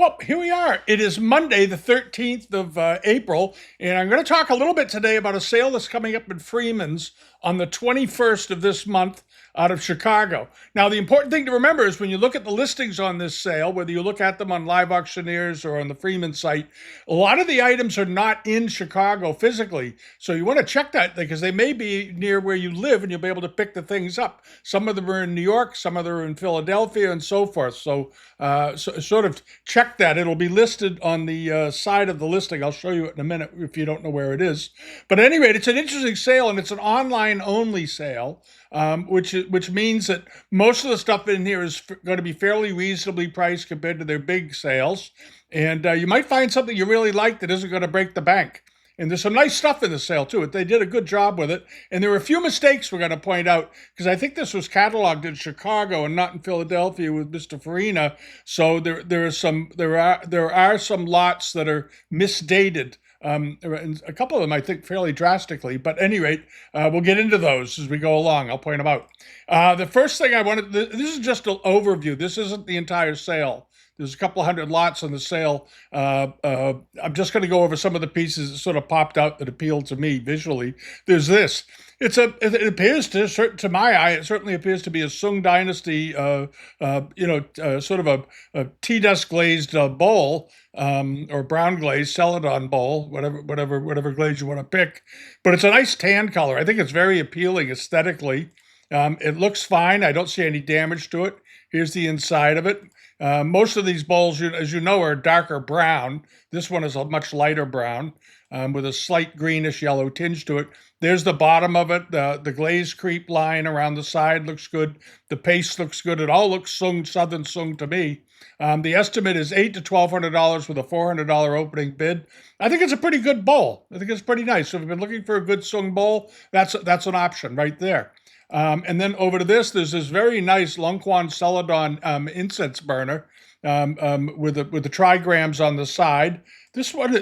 Well, here we are. It is Monday, the 13th of April, and I'm going to talk a little bit today about a sale that's coming up in Freeman's on the 21st of this month out of Chicago. Now, the important thing to remember is when you look at the listings on this sale, whether you look at them on Live Auctioneers or on the Freeman site, a lot of the items are not in Chicago physically. So you want to check that because they may be near where you live and you'll be able to pick the things up. Some of them are in New York, some of them are in Philadelphia, and so forth. So, sort of check that. It'll be listed on the side of the listing. I'll show you it in a minute if you don't know where it is. But at any rate, it's an interesting sale, and it's an online only sale, which means that most of the stuff in here is going to be fairly reasonably priced compared to their big sales. And you might find something you really like that isn't going to break the bank. And there's some nice stuff in the sale, too. They did a good job with it. And there were a few mistakes we're going to point out, because I think this was cataloged in Chicago and not in Philadelphia with Mr. Farina. So there are some lots that are misdated. And a couple of them, I think, fairly drastically. But at any rate, we'll get into those as we go along. I'll point them out. The first thing I wanted, this is just an overview. This isn't the entire sale. There's a couple hundred lots on the sale. I'm just going to go over some of the pieces that sort of popped out that appealed to me visually. There's this. It appears to my eye, it certainly appears to be a Sung Dynasty, sort of a tea dust glazed bowl, or brown glazed celadon bowl, whatever glaze you want to pick. But it's a nice tan color. I think it's very appealing aesthetically. It looks fine. I don't see any damage to it. Here's the inside of it. Most of these bowls, as you know, are darker brown. This one is a much lighter brown with a slight greenish yellow tinge to it. There's the bottom of it. The glaze creep line around the side looks good. The paste looks good. It all looks Southern Sung to me. The estimate is $800 to $1,200 with a $400 opening bid. I think it's a pretty good bowl. I think it's pretty nice. So if you've been looking for a good Sung bowl, that's an option right there. And then over to this, there's this very nice Longquan celadon incense burner with the trigrams on the side. This one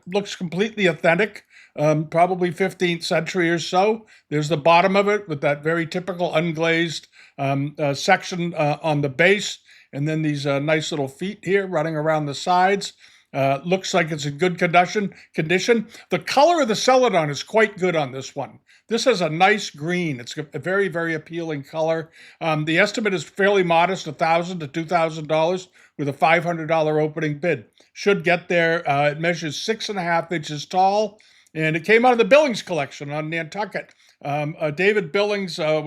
looks completely authentic, probably 15th century or so. There's the bottom of it with that very typical unglazed section on the base, and then these nice little feet here running around the sides. Looks like it's in good condition. The color of the celadon is quite good on this one. This has a nice green. It's a very, very appealing color. The estimate is fairly modest, $1,000 to $2,000 with a $500 opening bid. Should get there. It measures 6.5 inches tall, and it came out of the Billings collection on Nantucket. David Billings he and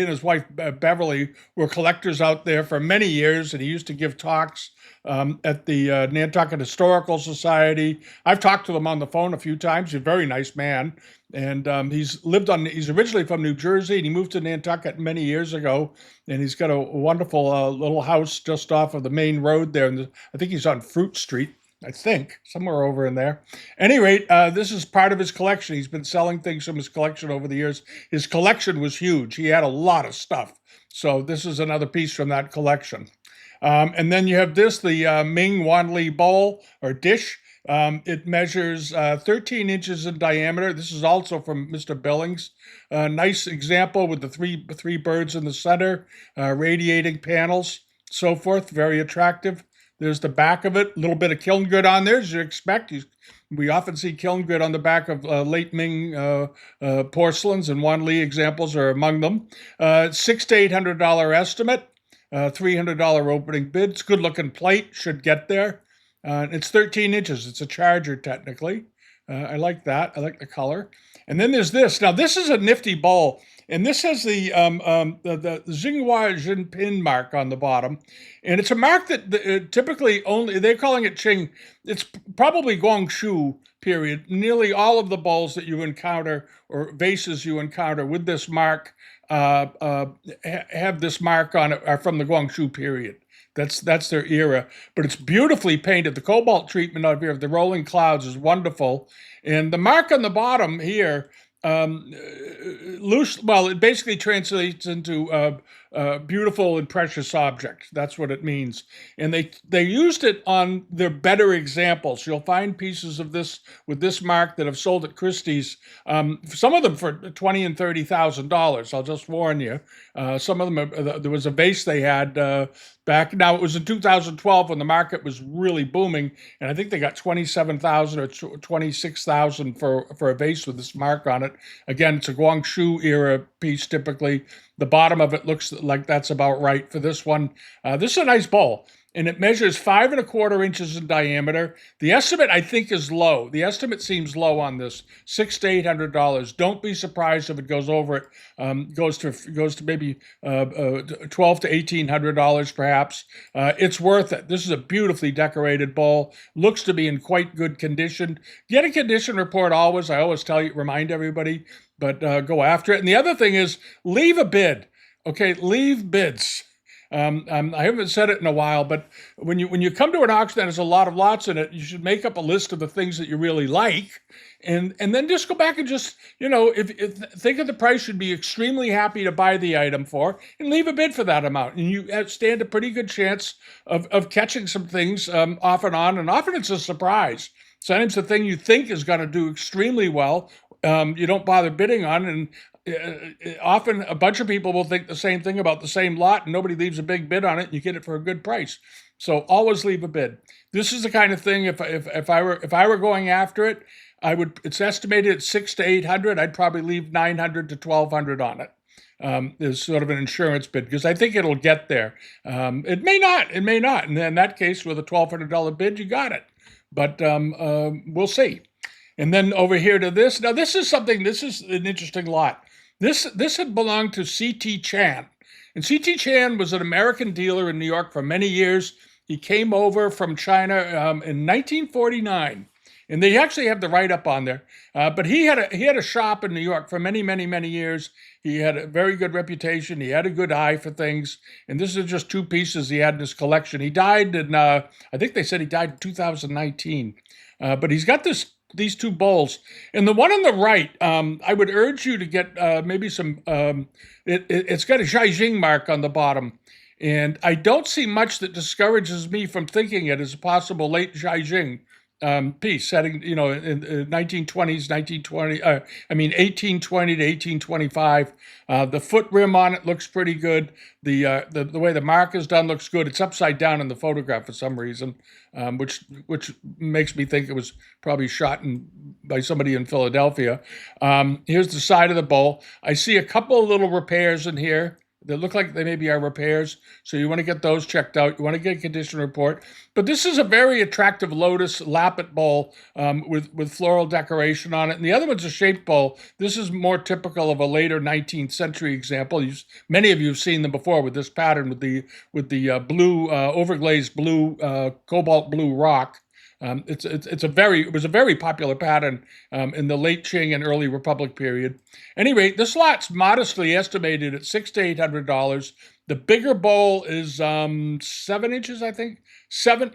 his wife Beverly were collectors out there for many years, and he used to give talks at the Nantucket Historical Society. I've talked to him on the phone a few times. He's a very nice man, and he's originally from New Jersey, and he moved to Nantucket many years ago, and he's got a wonderful little house just off of the main road there, and I think he's on Fruit Street. I think, somewhere over in there. At any rate, this is part of his collection. He's been selling things from his collection over the years. His collection was huge. He had a lot of stuff. So this is another piece from that collection. And then you have this, the Ming Wanli bowl or dish. It measures 13 inches in diameter. This is also from Mr. Billings. Nice example with the three birds in the center, radiating panels, so forth. Very attractive. There's the back of it, a little bit of kiln grit on there, as you expect. We often see kiln grit on the back of late Ming porcelains, and Wanli examples are among them. $600 to $800 estimate, $300 opening bid. It's good looking plate, should get there. It's 13 inches. It's a charger, technically. I like that. I like the color. And then there's this. Now, this is a nifty bowl. And this has the Qinghua Zhenpin mark on the bottom. And it's a mark that typically they're calling it Qing. It's probably Guangxu period. Nearly all of the bowls that you encounter or vases you encounter with this mark have this mark on it are from the Guangxu period. That's their era. But it's beautifully painted. The cobalt treatment out here of the rolling clouds is wonderful. And the mark on the bottom here, it basically translates into beautiful and precious object. That's what it means. And they used it on their better examples. You'll find pieces of this with this mark that have sold at Christie's. Some of them for $20,000 and $30,000. I'll just warn you. Some of them, there was a vase they had back. Now it was in 2012 when the market was really booming, and I think they got 27,000 or 26,000 for a vase with this mark on it. Again, it's a Guangzhou era piece typically. The bottom of it looks like that's about right for this one. This is a nice bowl, and it measures 5¼ inches in diameter. The estimate, I think, is low. The estimate seems low on this, $600 to $800. Don't be surprised if it goes over it. Goes to maybe $1,200 to $1,800 perhaps. It's worth it. This is a beautifully decorated bowl. Looks to be in quite good condition. Get a condition report always. I always remind everybody, but go after it. And the other thing is, leave a bid. Okay, leave bids. I haven't said it in a while, but when you come to an auction that has a lot of lots in it, you should make up a list of the things that you really like, and then just go back and just, if think of the price you'd be extremely happy to buy the item for, and leave a bid for that amount, and you stand a pretty good chance of catching some things off and on, and often it's a surprise. Sometimes the thing you think is going to do extremely well, you don't bother bidding on, and often a bunch of people will think the same thing about the same lot, and nobody leaves a big bid on it, and you get it for a good price. So always leave a bid. This is the kind of thing, if I were going after it, it's estimated at $600 to $800. I'd probably leave $900 to $1,200 on it. Is sort of an insurance bid, because I think it'll get there. It may not, and in that case, with a $1,200 bid, you got it. But we'll see. And then over here to this. Now this is an interesting lot. This had belonged to C.T. Chan. And C.T. Chan was an American dealer in New York for many years. He came over from China in 1949. And they actually have the write-up on there. But he had a shop in New York for many, many, many years. He had a very good reputation. He had a good eye for things. And this is just two pieces he had in his collection. He died in, I think they said he died in 2019. But he's got these two bowls. And the one on the right, I would urge you to get maybe some, it's got a Zhaijing mark on the bottom. And I don't see much that discourages me from thinking it is a possible late Zhaijing piece, setting, in 1820 to 1825. The foot rim on it looks pretty good. The way the mark is done looks good. It's upside down in the photograph for some reason, which makes me think it was probably shot by somebody in Philadelphia. Here's the side of the bowl. I see a couple of little repairs in here. They look like they maybe are repairs, so you want to get those checked out. You want to get a condition report. But this is a very attractive lotus lappet bowl with floral decoration on it. And the other one's a shaped bowl. This is more typical of a later 19th century example. Many of you have seen them before with this pattern with the blue overglazed blue cobalt blue rock. It was a very popular pattern in the late Qing and early Republic period. Anyway, this lot's modestly estimated at $600 to $800. The bigger bowl is 7 inches, I think. 7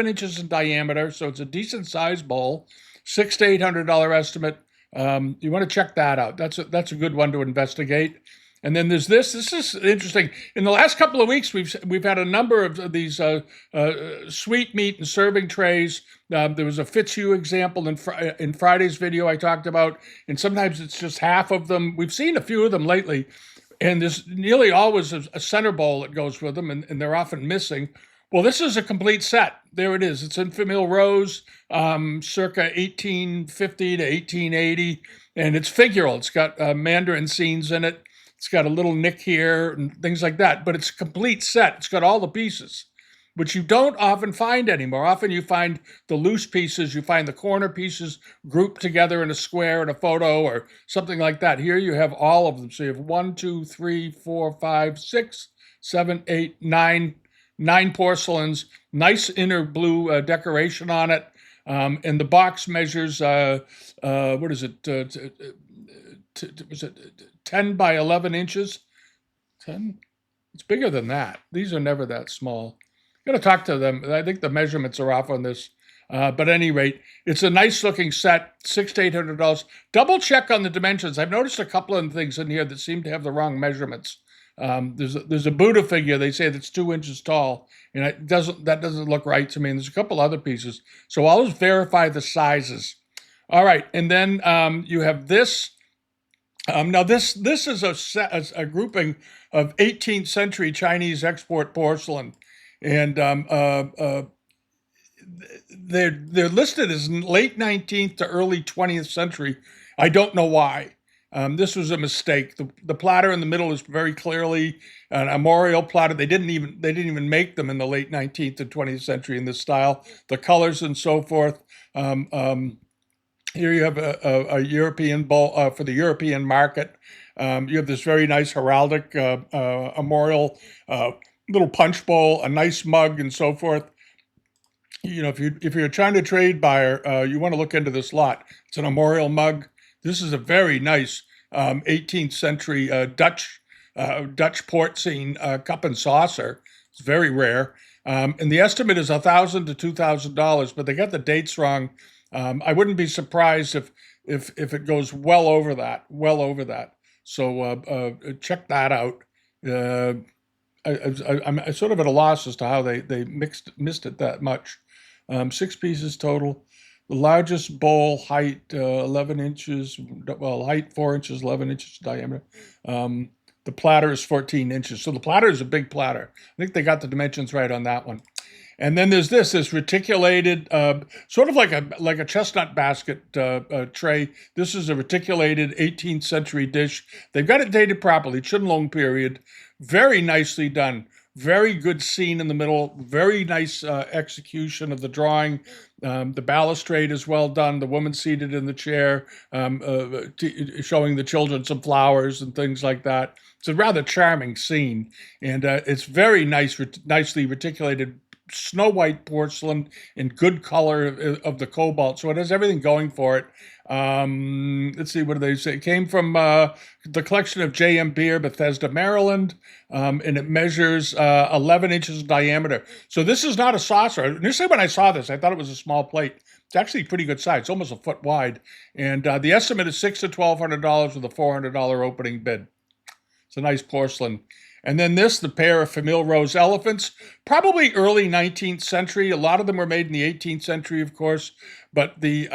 inches in diameter, so it's a decent sized bowl. $600 to $800 estimate. You want to check that out. That's a good one to investigate. And then there's this. This is interesting. In the last couple of weeks, we've had a number of these sweetmeat and serving trays. There was a Fitzhugh example in Friday's video I talked about, and sometimes it's just half of them. We've seen a few of them lately, and there's nearly always a center bowl that goes with them, and they're often missing. Well, this is a complete set. There it is. It's in Famille rose, circa 1850 to 1880, and it's figural. It's got Mandarin scenes in it. It's got a little nick here and things like that, but it's a complete set. It's got all the pieces, which you don't often find anymore. Often you find the loose pieces, you find the corner pieces grouped together in a square in a photo or something like that. Here you have all of them. So you have 1, 2, 3, 4, 5, 6, 7, 8, 9 porcelains, nice inner blue decoration on it. And the box measures, what is it? Was it 10 by 11 inches? 10? It's bigger than that. These are never that small. I'm going to talk to them. I think the measurements are off on this. But at any rate, it's a nice looking set, $600 to $800. Double check on the dimensions. I've noticed a couple of things in here that seem to have the wrong measurements. There's a Buddha figure. They say that's 2 inches tall, and that doesn't look right to me. And there's a couple other pieces, so I'll just verify the sizes. All right, and then you have this. Now this is a grouping of 18th century Chinese export porcelain, and they're listed as late 19th to early 20th century. I don't know why. This was a mistake. The platter in the middle is very clearly an armorial platter. They didn't even make them in the late 19th and 20th century in this style. The colors and so forth. Here you have a European bowl for the European market. You have this very nice heraldic armorial little punch bowl, a nice mug, and so forth. You know, if you're a China trade buyer, you want to look into this lot. It's an armorial mug. This is a very nice 18th century Dutch porcelain cup and saucer. It's very rare, and the estimate is $1,000 to $2,000, but they got the dates wrong. I wouldn't be surprised if it goes well over that. So check that out. I'm sort of at a loss as to how they missed it that much. 6 pieces total. The largest bowl, height 11 inches. Well, height 4 inches, 11 inches diameter. The platter is 14 inches. So the platter is a big platter. I think they got the dimensions right on that one. And then there's this reticulated, sort of like a chestnut basket tray. This is a reticulated 18th century dish. They've got it dated properly, Qinglong period. Very nicely done. Very good scene in the middle. Very nice execution of the drawing. The balustrade is well done. The woman seated in the chair, showing the children some flowers and things like that. It's a rather charming scene, and it's very nice, nicely reticulated snow white porcelain in good color of the cobalt. So it has everything going for it. Let's see, what do they say? It came from the collection of J.M. Beer, Bethesda, Maryland, and it measures 11 inches in diameter. So this is not a saucer. Initially, when I saw this, I thought it was a small plate. It's actually pretty good size. It's almost a foot wide. And the estimate is $600 to $1,200 with a $400 opening bid. It's a nice porcelain. And then the pair of Famille rose elephants, probably early 19th century. A lot of them were made in the 18th century, of course. But the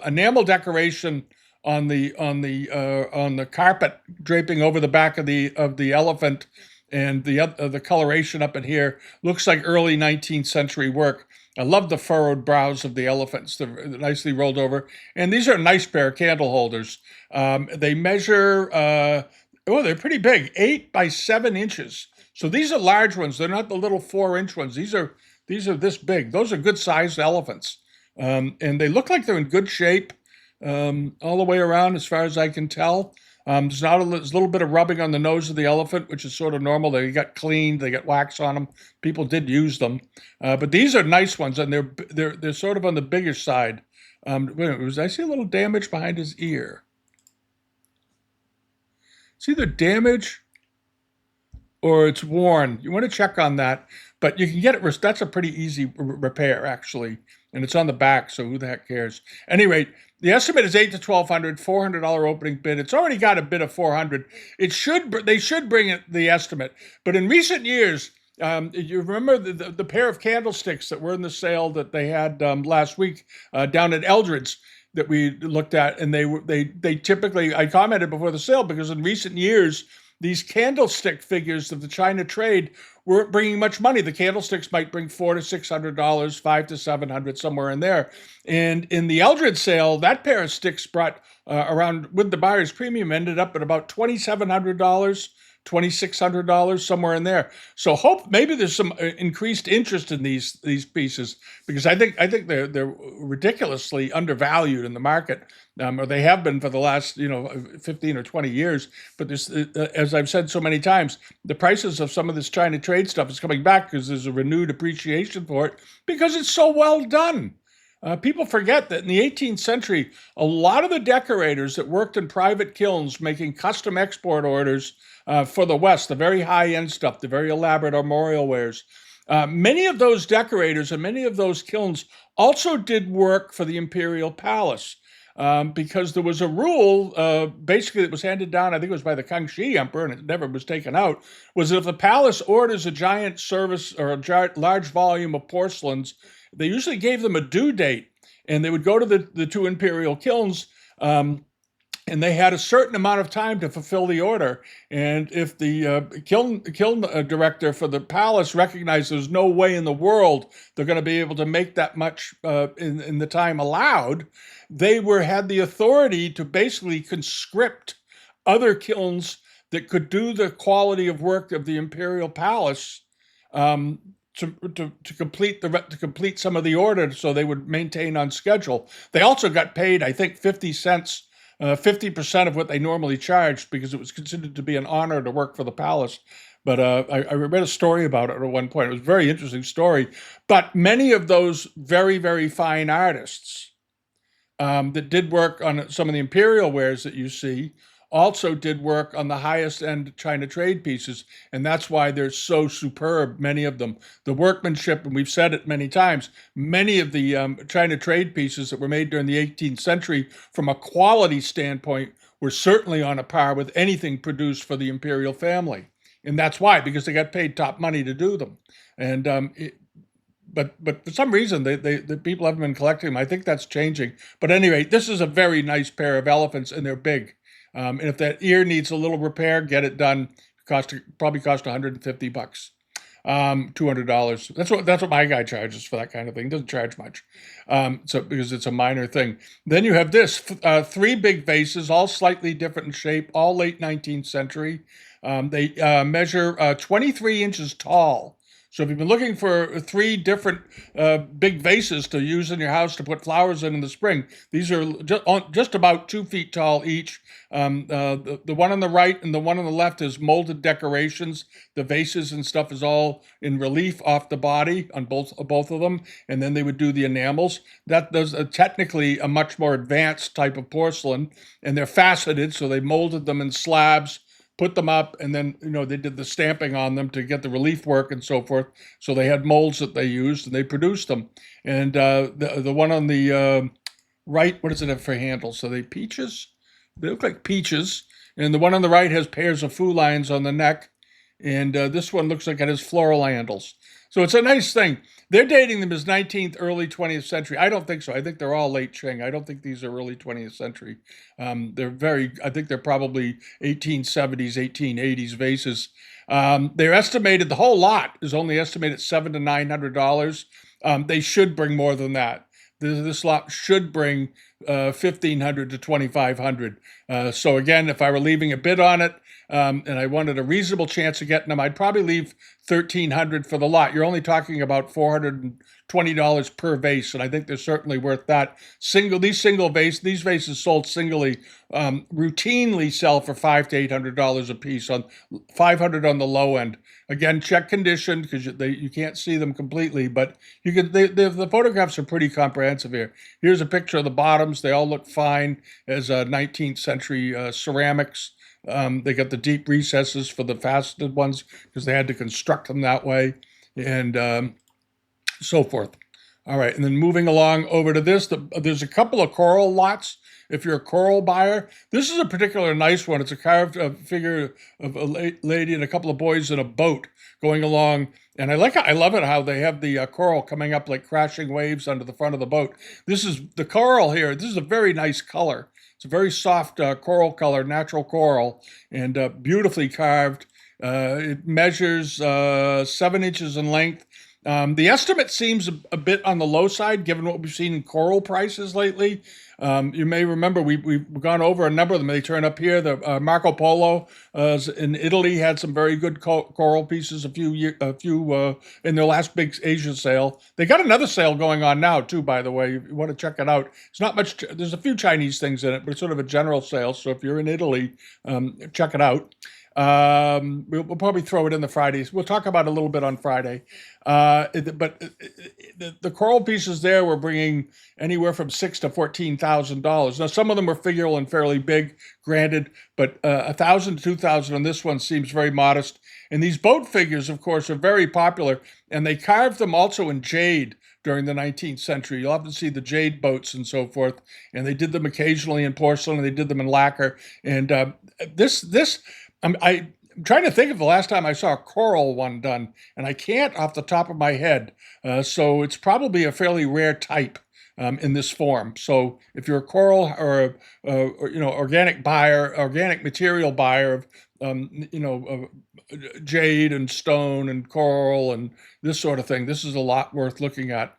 enamel decoration on the carpet draping over the back of the elephant, and the coloration up in here looks like early 19th century work. I love the furrowed brows of the elephants. They're nicely rolled over. And these are a nice pair of candle holders. They measure... Oh, they're pretty big, 8 by 7 inches. So these are large ones. They're not the little 4-inch ones. These are this big. Those are good sized elephants, and they look like they're in good shape all the way around, as far as I can tell. There's a little bit of rubbing on the nose of the elephant, which is sort of normal. They got cleaned. They got wax on them. People did use them, but these are nice ones, and they're sort of on the bigger side. Wait a minute, I see a little damage behind his ear. It's either damage or it's worn. You want to check on that, but you can get it. That's a pretty easy repair, actually, and it's on the back, so who the heck cares? Anyway, the estimate is $800 to $1,200, $400 opening bid. It's already got a bid of $400. They should bring it the estimate, but in recent years, you remember the pair of candlesticks that were in the sale that they had last week down at Eldred's that we looked at, and they typically, I commented before the sale, because in recent years, these candlestick figures of the China trade weren't bringing much money. The candlesticks might bring $400 to $600, $500 to $700, somewhere in there. And in the Eldred sale, that pair of sticks brought around, with the buyer's premium, ended up at about $2,700. $2,600, somewhere in there. So maybe there's some increased interest in these pieces, because I think they're ridiculously undervalued in the market, or they have been for the last 15 or 20 years. But there's, as I've said so many times, the prices of some of this China trade stuff is coming back because there's a renewed appreciation for it because it's so well done. People forget that in the 18th century, a lot of the decorators that worked in private kilns making custom export orders for the West, the very high-end stuff, the very elaborate armorial wares, many of those decorators and many of those kilns also did work for the imperial palace. because there was a rule, basically, that was handed down, I think it was by the Kangxi Emperor, and it never was taken out, was that if the palace orders a giant service or a large volume of porcelains, they usually gave them a due date, and they would go to the two imperial kilns, and they had a certain amount of time to fulfill the order. And if the kiln director for the palace recognized there's no way in the world they're going to be able to make that much in the time allowed, they had the authority to basically conscript other kilns that could do the quality of work of the imperial palace, to complete some of the order, so they would maintain on schedule. They also got paid, I think, 50 cents, 50% of what they normally charged, because it was considered to be an honor to work for the palace. But I read a story about it at one point. It was a very interesting story. But many of those very, very fine artists that did work on some of the imperial wares that you see also did work on the highest end China trade pieces, and that's why they're so superb, many of them. The workmanship, and we've said it many times, many of the China trade pieces that were made during the 18th century, from a quality standpoint, were certainly on a par with anything produced for the imperial family. And that's why, because they got paid top money to do them. And but for some reason, the people haven't been collecting them. I think that's changing. But anyway, this is a very nice pair of elephants, and they're big. And if that ear needs a little repair, get it done. Probably cost $150, $200. That's what my guy charges for that kind of thing. He doesn't charge much, so because it's a minor thing. Then you have this 3 big vases, all slightly different in shape, all late 19th century. They measure 23 inches tall. So if you've been looking for 3 different big vases to use in your house to put flowers in the spring, these are just about 2 feet tall each. The one on the right and the one on the left is molded decorations. The vases and stuff is all in relief off the body on both of them, and then they would do the enamels. That does technically a much more advanced type of porcelain, and they're faceted, so they molded them in slabs, put them up, and then they did the stamping on them to get the relief work and so forth. So they had molds that they used, and they produced them. And the one on the right, what does it have for handles? So they look like peaches. And the one on the right has pairs of foulines on the neck. And this one looks like it has floral handles. So it's a nice thing. They're dating them as 19th, early 20th century. I don't think so. I think they're all late Qing. I don't think these are early 20th century. I think they're probably 1870s, 1880s vases. They're estimated, the whole lot is only estimated $700 to $900. They should bring more than that. This lot should bring $1,500 to $2,500. So again, if I were leaving a bid on it, and I wanted a reasonable chance of getting them, I'd probably leave $1,300 for the lot. You're only talking about $420 per vase, and I think they're certainly worth that. These vases sold singly, routinely sell for $500 to $800 a piece, on $500 on the low end. Again, check condition, because you can't see them completely, but you can. The photographs are pretty comprehensive here. Here's a picture of the bottoms. They all look fine as 19th century ceramics. They got the deep recesses for the faceted ones because they had to construct them that way, and so forth. All right, and then moving along over to this, there's a couple of coral lots. If you're a coral buyer, this is a particular nice one. It's a carved figure of a lady and a couple of boys in a boat going along. And I love it how they have the coral coming up like crashing waves under the front of the boat. This is the coral here. This is a very nice color. It's a very soft coral color, natural coral, and beautifully carved. It measures 7 inches in length. The estimate seems a bit on the low side, given what we've seen in coral prices lately. You may remember we've gone over a number of them. They turn up here. The Marco Polo in Italy had some very good coral pieces. A few in their last big Asia sale. They got another sale going on now too. By the way, you want to check it out. It's not much. There's a few Chinese things in it, but it's sort of a general sale. So if you're in Italy, check it out. We'll probably throw it in the Fridays. We'll talk about it a little bit on Friday. But the coral pieces there were bringing anywhere from $6,000 to $14,000. Now, some of them were figural and fairly big, granted, but $1,000 to $2,000 on this one seems very modest. And these boat figures, of course, are very popular, and they carved them also in jade during the 19th century. You'll often see the jade boats and so forth, and they did them occasionally in porcelain, and they did them in lacquer. And I'm trying to think of the last time I saw a coral one done, and I can't off the top of my head. So it's probably a fairly rare type in this form. So if you're a coral or organic buyer, organic material buyer of jade and stone and coral and this sort of thing, this is a lot worth looking at.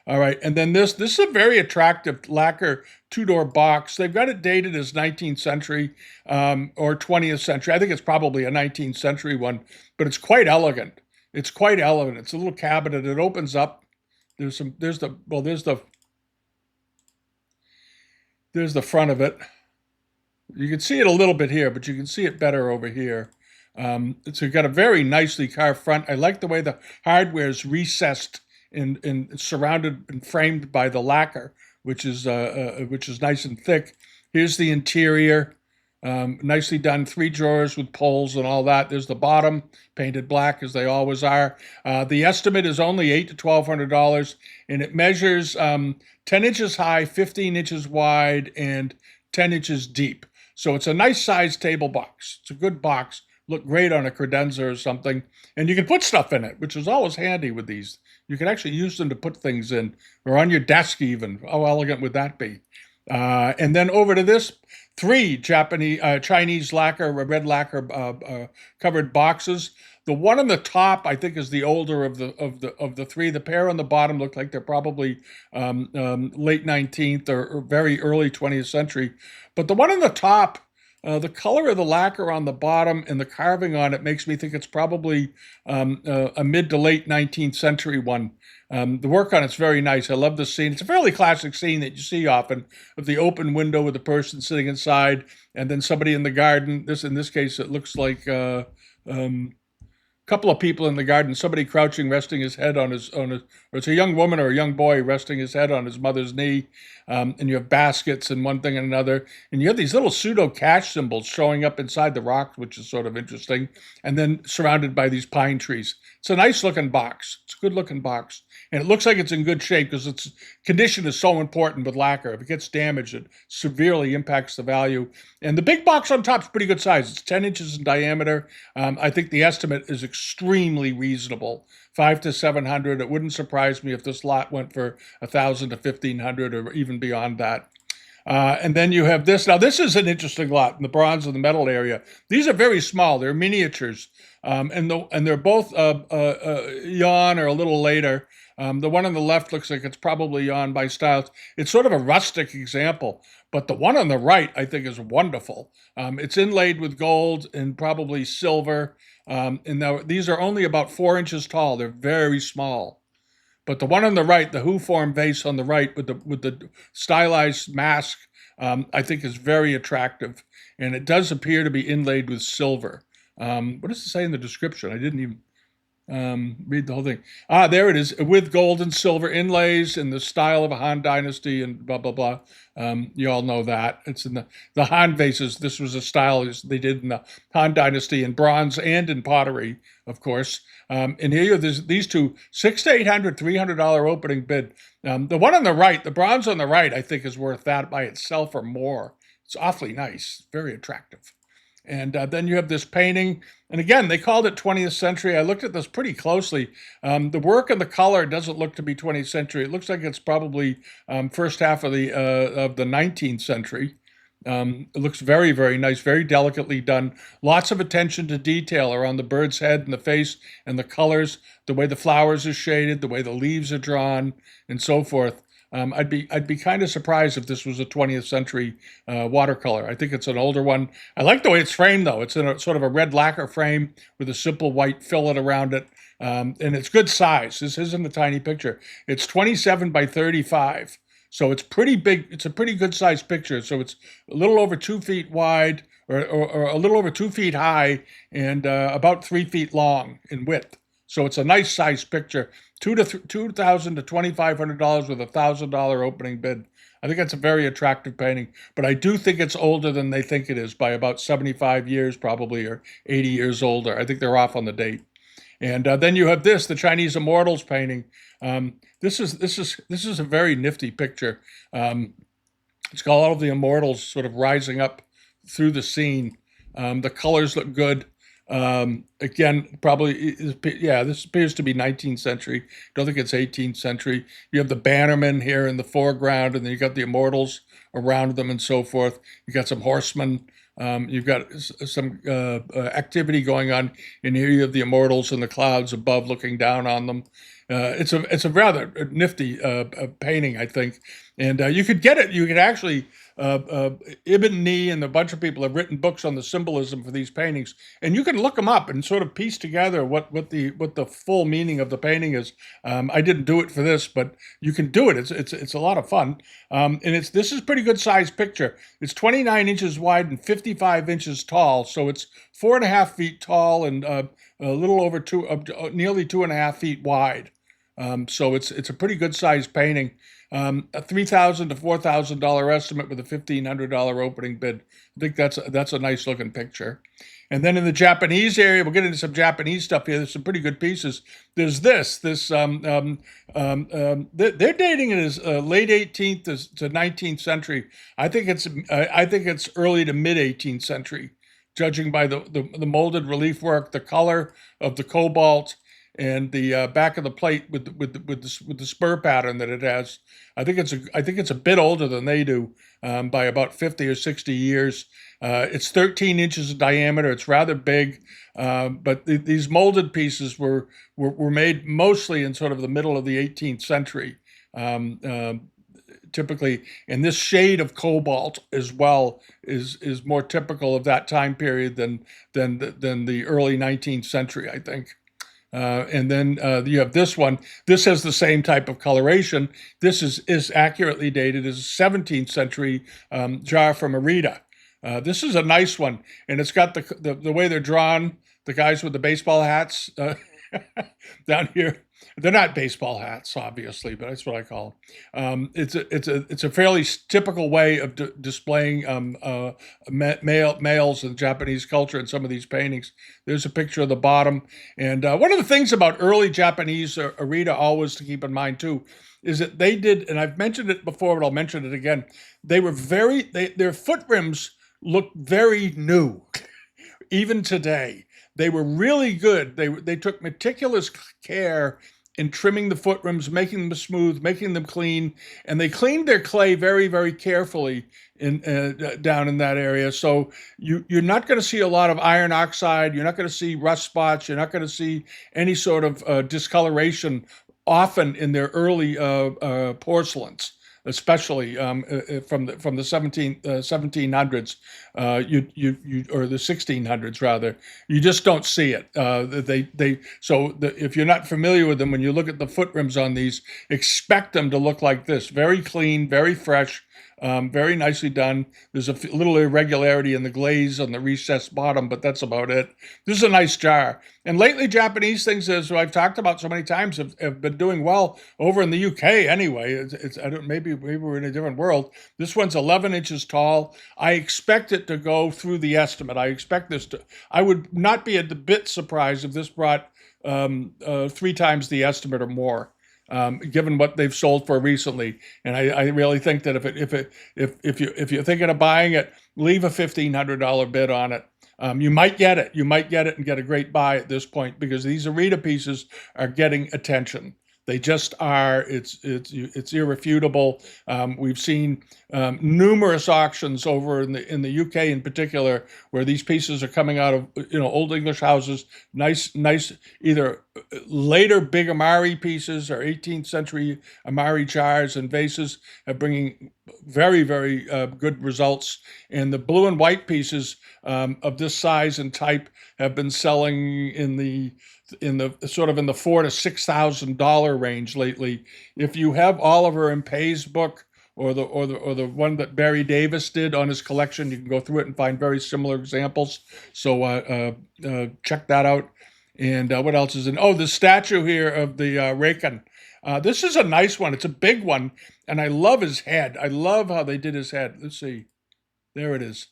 All right, and then this is a very attractive lacquer two-door box. They've got it dated as 19th century or 20th century. I think it's probably a 19th century one, but it's quite elegant. It's quite elegant. It's a little cabinet. It opens up. There's the front of it. You can see it a little bit here, but you can see it better over here. So you've got a very nicely carved front. I like the way the hardware is recessed and surrounded and framed by the lacquer, which is nice and thick. Here's the interior, nicely done. 3 drawers with poles and all that. There's the bottom, painted black as they always are. The estimate is only $800 to $1,200, and it measures 10 inches high, 15 inches wide, and 10 inches deep. So it's a nice sized table box. It's a good box. Look great on a credenza or something. And you can put stuff in it, which is always handy with these. You can actually use them to put things in, or on your desk even. How elegant would that be? And then over to this, 3 Chinese lacquer, red lacquer covered boxes. The one on the top, I think, is the older of the 3. The pair on the bottom look like they're probably late 19th or very early 20th century. But the one on the top, the color of the lacquer on the bottom and the carving on it makes me think it's probably a mid to late 19th century one. The work on it's very nice. I love the scene. It's a fairly classic scene that you see often of the open window with the person sitting inside and then somebody in the garden. In this case, it looks like couple of people in the garden, somebody crouching, resting his head on or it's a young woman or a young boy resting his head on his mother's knee. And you have baskets and one thing and another. And you have these little pseudo cash symbols showing up inside the rock, which is sort of interesting. And then surrounded by these pine trees. It's a nice looking box. It's a good looking box. And it looks like it's in good shape because its condition is so important with lacquer. If it gets damaged, it severely impacts the value. And the big box on top is pretty good size. It's 10 inches in diameter. I think the estimate is extremely reasonable. $500 to $700. It wouldn't surprise me if this lot went for $1,000 to $1,500 or even beyond that. And then you have this. Now, this is an interesting lot in the bronze and the metal area. These are very small. They're miniatures. And they're both yawn or a little later. The one on the left looks like it's probably yawn by Styles. It's sort of a rustic example. But the one on the right, I think, is wonderful. It's inlaid with gold and probably silver. And now these are only about 4 inches tall. They're very small. But the one on the right, the Who form vase on the right with the stylized mask, I think is very attractive. And it does appear to be inlaid with silver. What does it say in the description? I didn't even read the whole thing. There it is, with gold and silver inlays in the style of a Han Dynasty and blah, blah, blah. You all know that. It's in the Han vases. This was a style they did in the Han Dynasty in bronze and in pottery, of course. And here you have these two, $600 to $800, $300 opening bid. The one on the right, the bronze on the right, I think is worth that by itself or more. It's awfully nice, very attractive. And then you have this painting. And again, they called it 20th century. I looked at this pretty closely. The work and the color doesn't look to be 20th century. It looks like it's probably first half of the 19th century. It looks very, very nice, very delicately done. Lots of attention to detail around the bird's head and the face and the colors, the way the flowers are shaded, the way the leaves are drawn, and so forth. I'd be kind of surprised if this was a 20th century watercolor. I think it's an older one. I like the way it's framed, though. It's in a sort of a red lacquer frame with a simple white fillet around it. And it's good size. This isn't a tiny picture. It's 27 by 35. So it's pretty big. It's a pretty good sized picture. So it's a little over 2 feet wide, or a little over 2 feet high, and about 3 feet long in width. So it's a nice sized picture. $2,000 to $2,500 with $1,000 opening bid. I think that's a very attractive painting, but I do think it's older than they think it is by about 75 years, probably, or 80 years older. I think they're off on the date. And then you have this, the Chinese Immortals painting. This is a very nifty picture. It's got all of the immortals sort of rising up through the scene. The colors look good. Again, probably, yeah, this appears to be 19th century. Don't think it's 18th century. You have the bannermen here in the foreground, and then you got the immortals around them and so forth. You got some horsemen. You've got some activity going on in here. You have the immortals in the clouds above, looking down on them. It's a rather nifty painting, I think, and you could get it. You could actually Ibn Ni and a bunch of people have written books on the symbolism for these paintings, and you can look them up and sort of piece together what the full meaning of the painting is. I didn't do it for this, but you can do it. It's a lot of fun, and this is a pretty good sized picture. It's 29 inches wide and 55 inches tall, so it's 4.5 feet tall and a little over nearly 2.5 feet wide. So it's a pretty good sized painting. A $3,000 to $4,000 estimate with a $1,500 opening bid. I think that's a nice looking picture. And then in the Japanese area, we'll get into some Japanese stuff here. There's some pretty good pieces. There's they're dating it as late 18th to 19th century. I think it's early to mid 18th century, judging by the molded relief work, the color of the cobalt, and the back of the plate with the spur pattern that it has. I think it's a bit older than they do, by about 50 or 60 years. It's 13 inches in diameter. It's rather big, but these molded pieces were made mostly in sort of the middle of the 18th century. Typically, and this shade of cobalt as well is more typical of that time period than the early 19th century, I think. And then you have this one. This has the same type of coloration. This is accurately dated as a 17th century jar from Arita. This is a nice one, and it's got the way they're drawn. The guys with the baseball hats down here. They're not baseball hats, obviously, but that's what I call them. It's a fairly typical way of displaying males in Japanese culture in some of these paintings. There's a picture of the bottom, and one of the things about early Japanese Arita always to keep in mind too is that they did, and I've mentioned it before, but I'll mention it again. They were their foot rims look very new, even today. They were really good. They took meticulous care in trimming the foot rims, making them smooth, making them clean, and they cleaned their clay very, very carefully down in that area. So you're not going to see a lot of iron oxide. You're not going to see rust spots. You're not going to see any sort of discoloration often in their early porcelains, especially from the 1700s, or the 1600s rather. You just don't see it. If you're not familiar with them, when you look at the foot rims on these, expect them to look like this: very clean, very fresh. Very nicely done. There's a little irregularity in the glaze on the recessed bottom, but that's about it. This is a nice jar. And lately, Japanese things, as I've talked about so many times, have been doing well over in the UK. Anyway, maybe we're in a different world. This one's 11 inches tall. I expect it to go through the estimate. I would not be a bit surprised if this brought 3 times the estimate or more. Given what they've sold for recently, and I really think that if you're thinking of buying it, leave a $1,500 bid on it. You might get it. You might get it and get a great buy at this point, because these Arita pieces are getting attention. They just are. It's irrefutable. We've seen numerous auctions over in the UK in particular, where these pieces are coming out of old English houses. Nice either later big Amari pieces or 18th century Amari jars and vases are bringing very, very good results. And the blue and white pieces of this size and type have been selling in the $4,000 to $6,000 range lately. If you have Oliver and Pay's book, or the one that Barry Davis did on his collection. You can go through it and find very similar examples. So check that out. And what else is in? Oh, the statue here of the Rakan. This is a nice one. It's a big one, and I love his head. I love how they did his head. Let's see. There it is.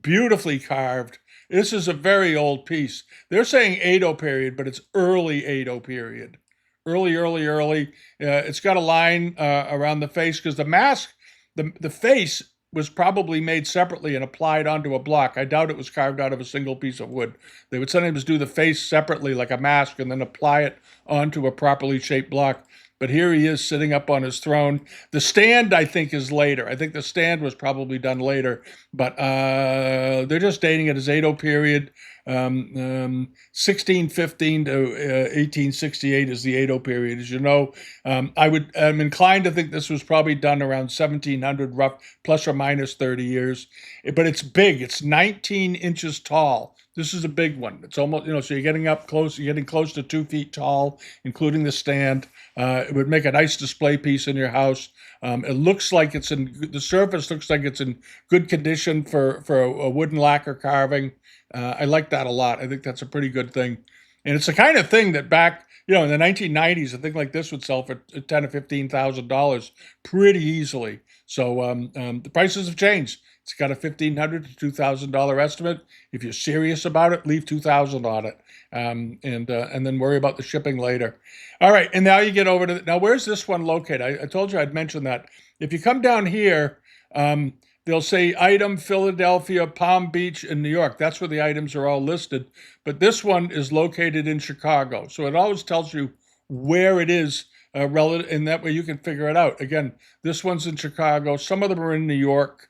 Beautifully carved. This is a very old piece. They're saying Edo period, but it's early Edo period. Early, early, early. It's got a line around the face because the mask, the face was probably made separately and applied onto a block. I doubt it was carved out of a single piece of wood. They would sometimes do the face separately like a mask and then apply it onto a properly shaped block. But here he is sitting up on his throne. The stand, I think, is later. I think the stand was probably done later. But they're just dating it as Edo period. 1615 to 1868 is the Edo period. As you know, I'm inclined to think this was probably done around 1700, rough, plus or minus 30 years. But it's big. It's 19 inches tall. This is a big one. It's almost, so you're getting up close, you're getting close to 2 feet tall, including the stand. It would make a nice display piece in your house. It looks like the surface looks like it's in good condition for a wooden lacquer carving. I like that a lot. I think that's a pretty good thing. And it's the kind of thing that back, in the 1990s, a thing like this would sell for $10,000 or $15,000 pretty easily. So the prices have changed. It's got a $1,500 to $2,000 estimate. If you're serious about it, leave $2,000 on it, and then worry about the shipping later. All right, and now you get over to now. Where's this one located? I told you I'd mention that. If you come down here, they'll say item Philadelphia, Palm Beach, and New York. That's where the items are all listed. But this one is located in Chicago, so it always tells you where it is relative, and that way you can figure it out. Again, this one's in Chicago. Some of them are in New York.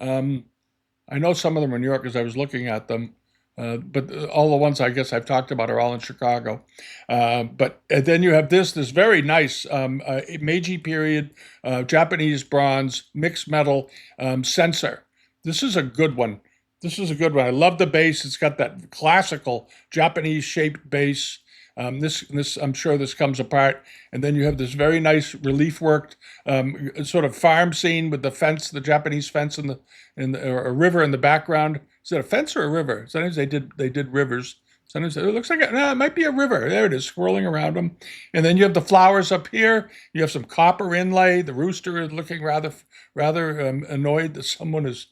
I know some of them are in New York because I was looking at them, but all the ones I guess I've talked about are all in Chicago. But then you have this very nice Meiji period Japanese bronze mixed metal censer. This is a good one. I love the base. It's got that classical Japanese shaped base. This I'm sure this comes apart, and then you have this very nice relief worked sort of farm scene with the fence, the Japanese fence, or a river in the background. Is it a fence or a river? Sometimes they did rivers. Sometimes it looks like it might be a river. There it is, swirling around them. And then you have the flowers up here. You have some copper inlay. The rooster is looking rather annoyed that someone is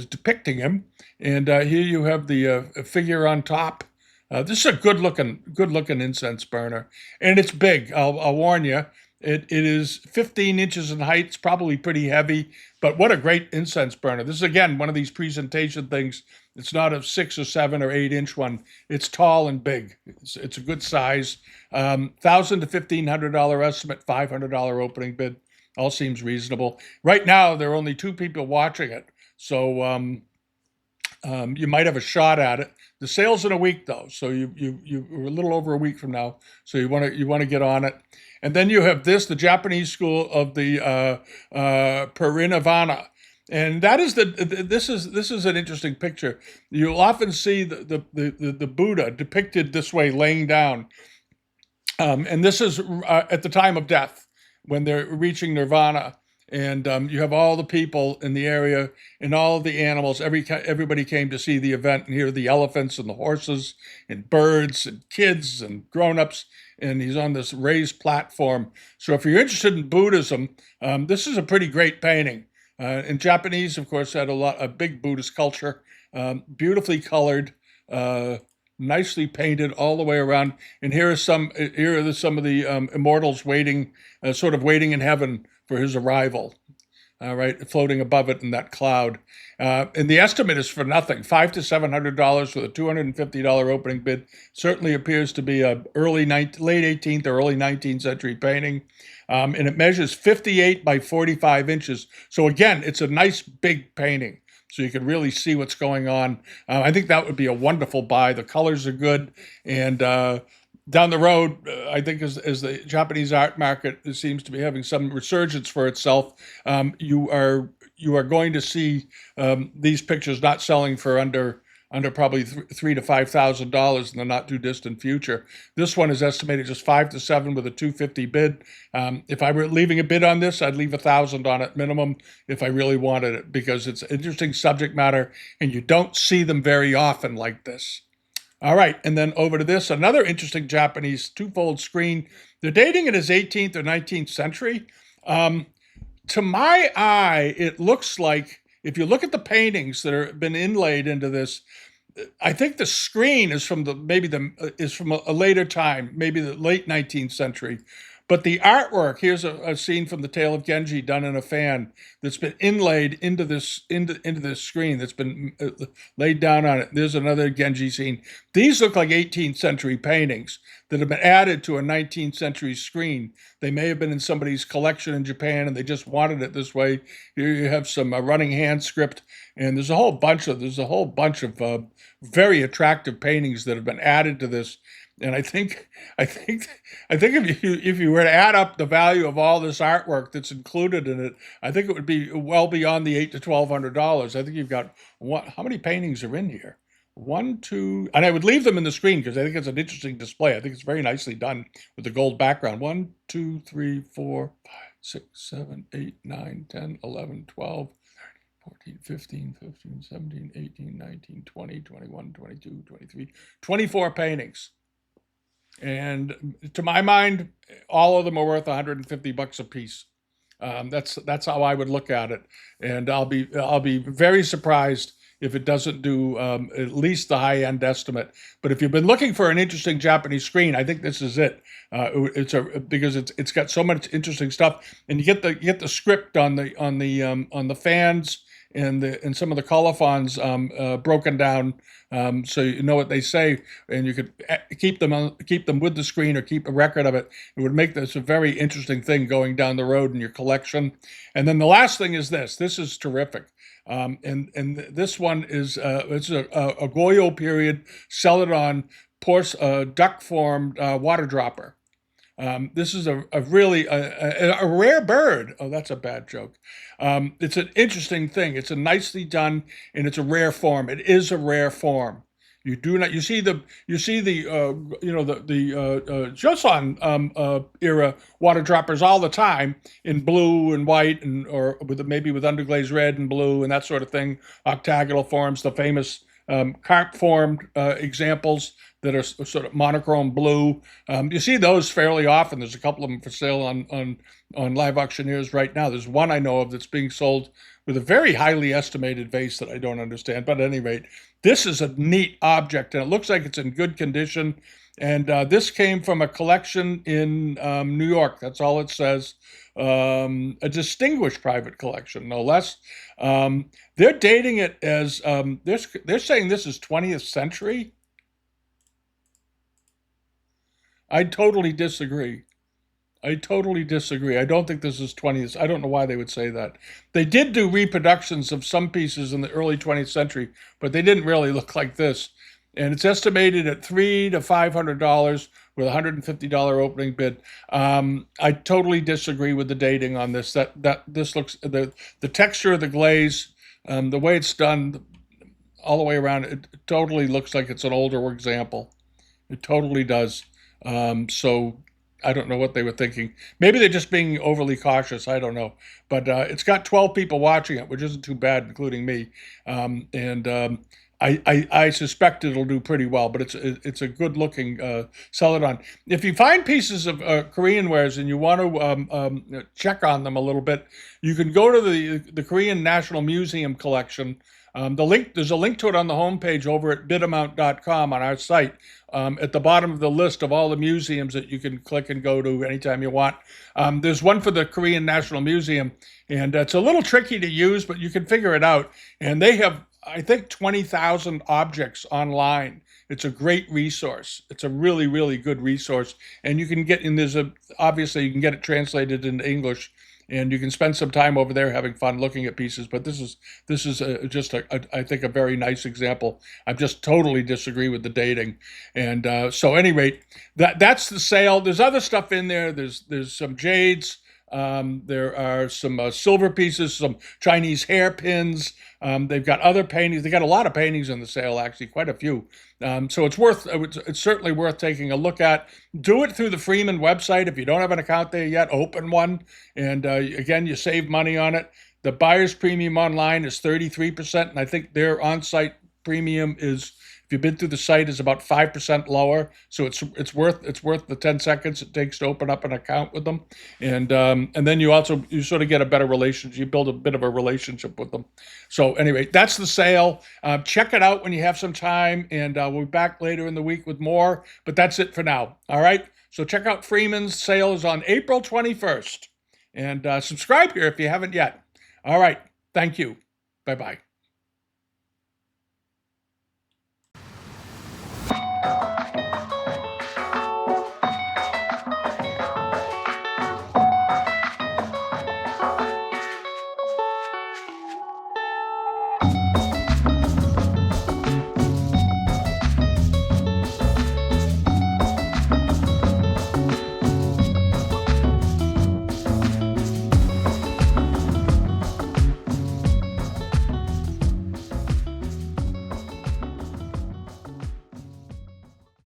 depicting him. And here you have the figure on top. This is a good looking incense burner, and it's big. I'll warn you. It is 15 inches in height. It's probably pretty heavy, but what a great incense burner. This is again one of these presentation things. It's not a 6 or 7 or 8 inch one. It's tall and big. It's a good size. $1,000 to $1,500 estimate, $500 opening bid. All seems reasonable. Right now there are only 2 people watching it, so you might have a shot at it. The sale's in a week though, so you're a little over a week from now. So you want to get on it. And then you have the Japanese school of the Parinirvana, and that is this is an interesting picture. You'll often see the Buddha depicted this way, laying down, and this is at the time of death when they're reaching nirvana. And you have all the people in the area and all of the animals. Everybody came to see the event, and here are the elephants and the horses and birds and kids and grown-ups. And he's on this raised platform. So if you're interested in Buddhism, this is a pretty great painting. And Japanese, of course, had a big Buddhist culture, beautifully colored, nicely painted all the way around. And here are some of the immortals waiting in heaven for his arrival, right, floating above it in that cloud. And the estimate is for nothing, $500 to $700 with a $250 opening bid. Certainly appears to be a late 18th or early 19th century painting. And it measures 58 by 45 inches. So again, it's a nice big painting. So you can really see what's going on. I think that would be a wonderful buy. The colors are good, and down the road, I think as the Japanese art market seems to be having some resurgence for itself, you are going to see these pictures not selling for under under probably $3,000 to $5,000 in the not too distant future. This one is estimated just 5 to 7 with a 250 bid. If I were leaving a bid on this, I'd leave 1,000 on it minimum if I really wanted it, because it's interesting subject matter and you don't see them very often like this. All right, and then over to this, another interesting Japanese twofold screen. They're dating it as 18th or 19th century. To my eye, it looks like, if you look at the paintings that have been inlaid into this, I think the screen is from a later time, maybe the late 19th century. But the artwork, here's a scene from the Tale of Genji done in a fan that's been inlaid into this screen that's been laid down on it. There's another Genji scene. These look like 18th century paintings that have been added to a 19th century screen. They may have been in somebody's collection in Japan and they just wanted it this way. Here you have some running hand script, and there's a whole bunch of very attractive paintings that have been added to this. And I think if you were to add up the value of all this artwork that's included in it, I think it would be well beyond the $800 to $1,200. I think you've got how many paintings are in here? 1, 2, and I would leave them in the screen because I think it's an interesting display. I think it's very nicely done with the gold background. 1, 2, 3, 4, 5, 6, 7, 8, 9, 10, 11, 12. 14, 15, 17, 18, 19, 20, 21, 22, 23, 24 paintings. And to my mind, all of them are worth $150 a piece. That's how I would look at it. And I'll be very surprised if it doesn't do at least the high-end estimate. But if you've been looking for an interesting Japanese screen, I think this is it. Because it's got so much interesting stuff, and you get the script on the fans and some of the colophons broken down, so you know what they say, and you could keep them with the screen or keep a record of it. It would make this a very interesting thing going down the road in your collection. And then the last thing is this. This is terrific. And this one is it's a Goyo period celadon duck-formed water dropper. This is a really rare bird. Oh, that's a bad joke. It's an interesting thing. It's a nicely done, and it's a rare form. It is a rare form. You do not. You see the Joseon era water droppers all the time in blue and white, or maybe with underglaze red and blue and that sort of thing. Octagonal forms, the famous carp formed examples that are sort of monochrome blue. You see those fairly often. There's a couple of them for sale on live auctioneers right now. There's one I know of that's being sold with a very highly estimated vase that I don't understand. But at any rate, this is a neat object, and it looks like it's in good condition. And this came from a collection in New York. That's all it says. A distinguished private collection, no less. They're dating it as, they're saying this is 20th century. I totally disagree. I don't think this is 20th. I don't know why they would say that. They did do reproductions of some pieces in the early 20th century, but they didn't really look like this. And it's estimated at $300 to $500 with a $150 opening bid. I totally disagree with the dating on this. That this looks, the texture of the glaze, the way it's done all the way around, it totally looks like it's an older example. It totally does. So I don't know what they were thinking. Maybe they're just being overly cautious. I don't know. But it's got 12 people watching it, which isn't too bad, including me. I suspect it'll do pretty well, but it's a good-looking celadon. If you find pieces of Korean wares and you want to check on them a little bit, you can go to the Korean National Museum collection. There's a link to it on the homepage over at bidamount.com on our site. At the bottom of the list of all the museums that you can click and go to anytime you want. There's one for the Korean National Museum, and it's a little tricky to use, but you can figure it out. And they have, I think, 20,000 objects online. It's a great resource. It's a really, really good resource. And you can get, obviously you can get it translated into English, and you can spend some time over there having fun looking at pieces. But this is just I think a very nice example. I just totally disagree with the dating. And so at any rate, that's the sale. There's other stuff in there. There's some jades. There are some silver pieces, some Chinese hairpins. They've got other paintings. They got a lot of paintings in the sale, actually, quite a few. So it's certainly worth taking a look at. Do it through the Freeman website. If you don't have an account there yet, open one. And again, you save money on it. The buyer's premium online is 33%, and I think their on-site premium is, if you've been through the site, is about 5% lower. So it's worth the 10 seconds it takes to open up an account with them, and then you sort of get a better relationship. You build a bit of a relationship with them. So anyway, that's the sale. Check it out when you have some time, and we'll be back later in the week with more. But that's it for now. All right. So check out Freeman's. Sale is on April 21st, and subscribe here if you haven't yet. All right. Thank you. Bye-bye.